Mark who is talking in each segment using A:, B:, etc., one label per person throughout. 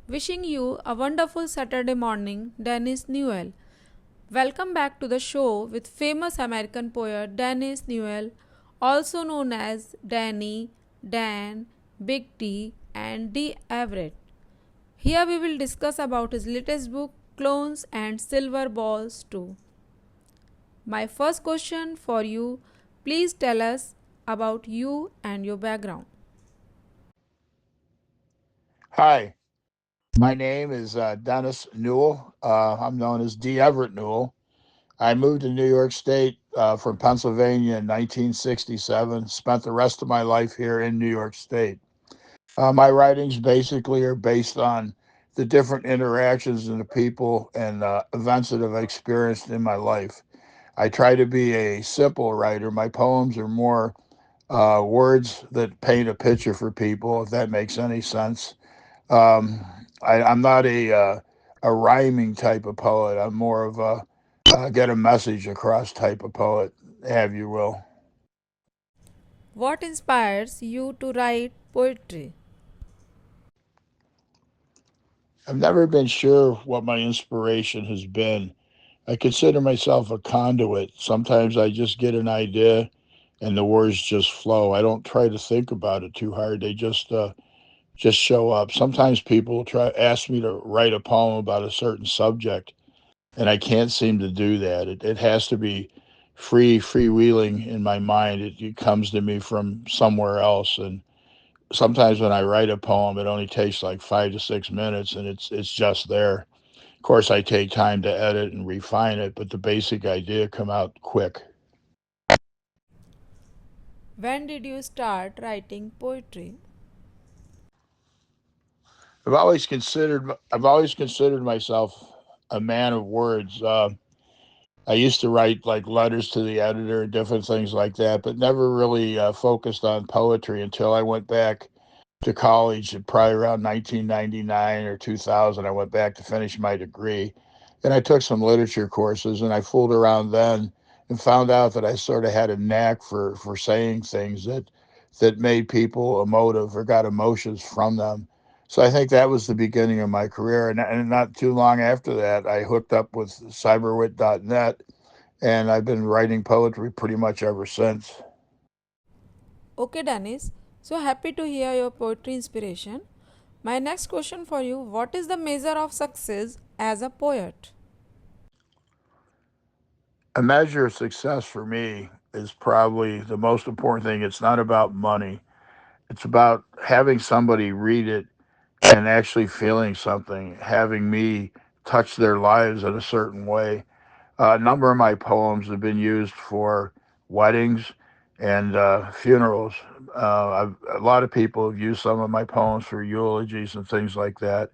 A: Wishing you a wonderful Saturday morning, Dennis Newell. Welcome back to the show with famous American poet Dennis Newell, also known as Danny, Dan, Big T, and D. Everett. Here we will discuss about his latest book, Clones and Silver Balls too. My first question for you, please tell us about you and your background.
B: Hi, my name is Dennis Newell. I'm known as D. Everett Newell. I moved to New York State from Pennsylvania in 1967. Spent the rest of my life here in New York State. My writings basically are based on the different interactions and the people and events that I've experienced in my life. I try to be a simple writer. My poems are more words that paint a picture for people, if that makes any sense. Um, I'm not a rhyming type of poet. I'm more of a get a message across type of poet, have you will.
A: What inspires you to write poetry?
B: I've never been sure what my inspiration has been. I consider myself a conduit. Sometimes I just get an idea and the words just flow. I don't try to think about it too hard. They just show up. Sometimes people try ask me to write a poem about a certain subject and I can't seem to do that. It has to be freewheeling in my mind. It comes to me from somewhere else, and sometimes when I write a poem, it only takes like 5 to 6 minutes, and it's just there. Of course, I take time to edit and refine it, but the basic idea come out quick.
A: When did you start writing poetry?
B: I've always considered myself a man of words. I used to write like letters to the editor and different things like that, but never really focused on poetry until I went back to college, probably around 1999 or 2000. I went back to finish my degree, and I took some literature courses, and I fooled around then and found out that I sort of had a knack for saying things that made people emotive or got emotions from them. So I think that was the beginning of my career, and not too long after that, I hooked up with cyberwit.net, and I've been writing poetry pretty much ever since.
A: Okay, Dennis. So happy to hear your poetry inspiration. My next question for you, what is the measure of success as a poet?
B: A measure of success for me is probably the most important thing. It's not about money. It's about having somebody read it and actually feeling something, having me touch their lives in a certain way. A number of my poems have been used for weddings and funerals. A lot of people have used some of my poems for eulogies and things like that.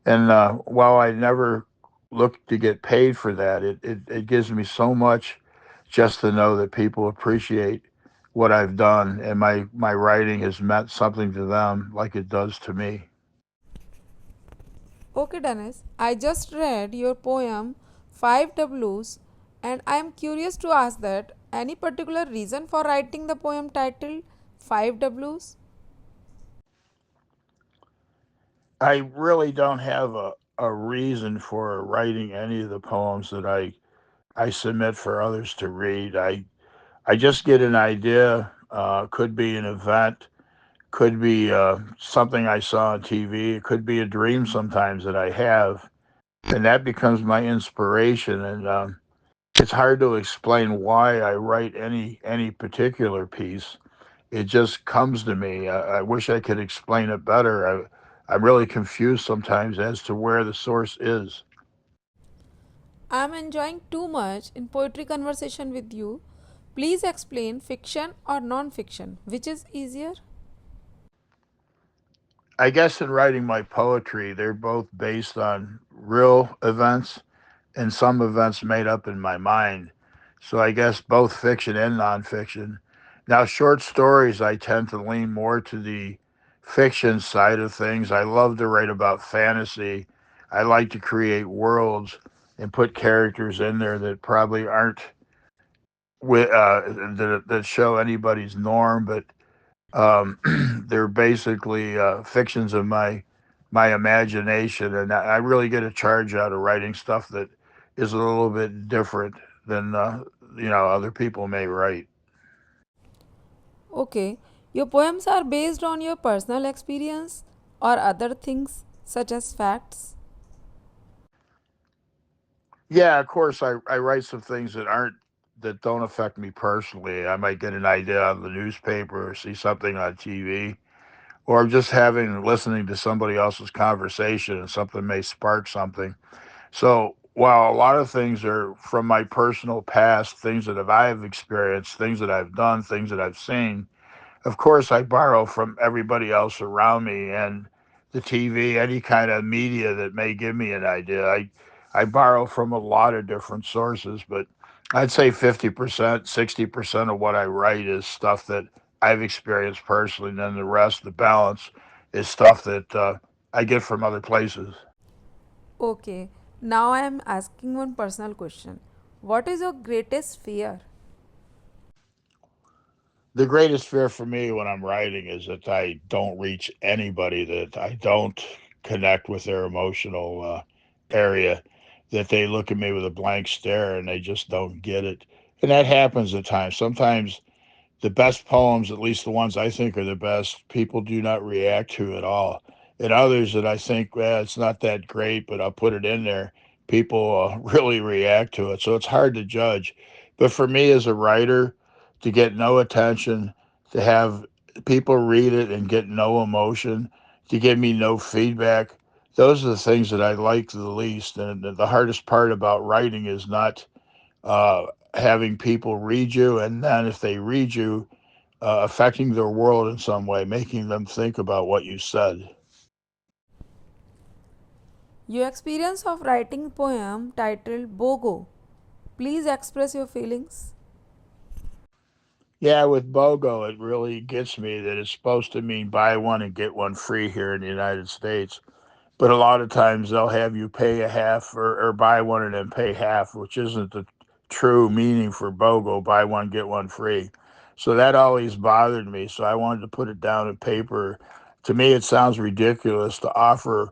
B: And while I never look to get paid for that, it gives me so much just to know that people appreciate what I've done and my writing has meant something to them like it does to me.
A: Okay, Dennis. I just read your poem 5 W's and I am curious to ask that any particular reason for writing the poem titled 5 W's?
B: I really don't have a reason for writing any of the poems that I submit for others to read. I just get an idea, could be an event, could be something I saw on TV. It could be a dream sometimes that I have, and that becomes my inspiration. And it's hard to explain why I write any particular piece. It just comes to me. I wish I could explain it better. I'm really confused sometimes as to where the source is.
A: I am enjoying too much in poetry conversation with you. Please explain fiction or non fiction, which is easier?
B: I guess in writing my poetry, they're both based on real events and some events made up in my mind. So I guess both fiction and nonfiction. Now, short stories, I tend to lean more to the fiction side of things. I love to write about fantasy. I like to create worlds and put characters in there that probably aren't that show anybody's norm, but they're basically fictions of my imagination, and I really get a charge out of writing stuff that is a little bit different than other people may write.
A: Okay, your poems are based on your personal experience or other things such as facts.
B: Yeah, of course, I write some things that don't affect me personally. I might get an idea on the newspaper or see something on TV, or just listening to somebody else's conversation and something may spark something. So while a lot of things are from my personal past, things that I've experienced, things that I've done, things that I've seen, of course, I borrow from everybody else around me and the TV, any kind of media that may give me an idea. I borrow from a lot of different sources, but I'd say 50%, 60% of what I write is stuff that I've experienced personally, and then the rest, the balance, is stuff that I get from other places.
A: Okay, now I am asking one personal question. What is your greatest fear?
B: The greatest fear for me when I'm writing is that I don't reach anybody, that I don't connect with their emotional area, that they look at me with a blank stare and they just don't get it. And that happens at times. Sometimes the best poems, at least the ones I think are the best, people do not react to at all. And others that I think, well, it's not that great, but I'll put it in there, people really react to it. So it's hard to judge. But for me as a writer, to get no attention, to have people read it and get no emotion, to give me no feedback, those are the things that I like the least. And the hardest part about writing is not uh, having people read you, and then if they read you, affecting their world in some way, making them think about what you said.
A: Your experience of writing poem titled Bogo. Please express your feelings.
B: Yeah, with BOGO, it really gets me that it's supposed to mean buy one and get one free here in the United States. But a lot of times they'll have you pay a half or buy one and then pay half, which isn't the true meaning for BOGO, buy one, get one free. So that always bothered me. So I wanted to put it down in paper. To me, it sounds ridiculous to offer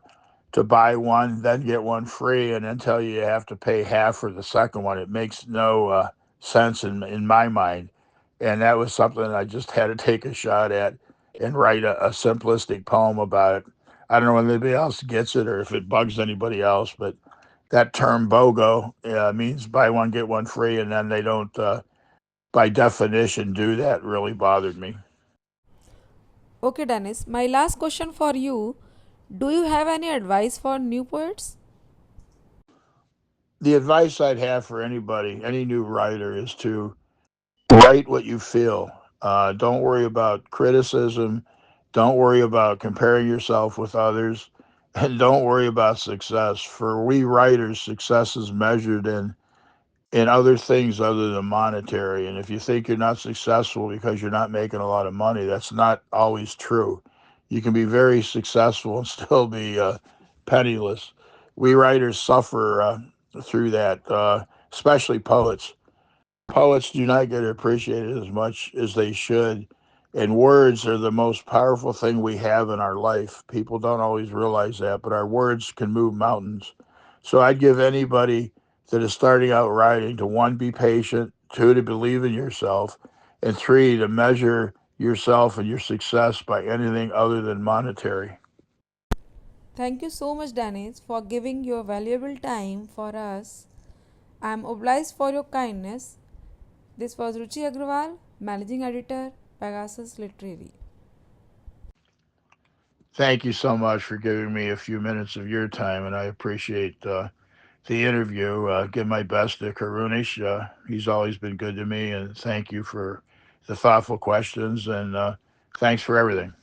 B: to buy one, then get one free, and then tell you have to pay half for the second one. It makes no sense in my mind. And that was something I just had to take a shot at and write a simplistic poem about it. I don't know whether anybody else gets it or if it bugs anybody else, but that term BOGO means buy one, get one free, and then they don't, by definition, do that. Really bothered me.
A: Okay, Dennis, my last question for you. Do you have any advice for new poets?
B: The advice I'd have for anybody, any new writer, is to write what you feel. Don't worry about criticism. Don't worry about comparing yourself with others. And don't worry about success. For we writers, success is measured in other things other than monetary. And if you think you're not successful because you're not making a lot of money, that's not always true. You can be very successful and still be penniless. We writers suffer through that, especially poets. Poets do not get appreciated as much as they should. And words are the most powerful thing we have in our life. People don't always realize that, but our words can move mountains. So I'd give anybody that is starting out writing to one, be patient, two, to believe in yourself, and three, to measure yourself and your success by anything other than monetary.
A: Thank you so much, Dennis, for giving your valuable time for us. I am obliged for your kindness. This was Ruchi Agrawal, Managing Editor, Pegasus Literary.
B: Thank you so much for giving me a few minutes of your time, and I appreciate the interview. Give my best to Karunish. He's always been good to me, and thank you for the thoughtful questions, and thanks for everything.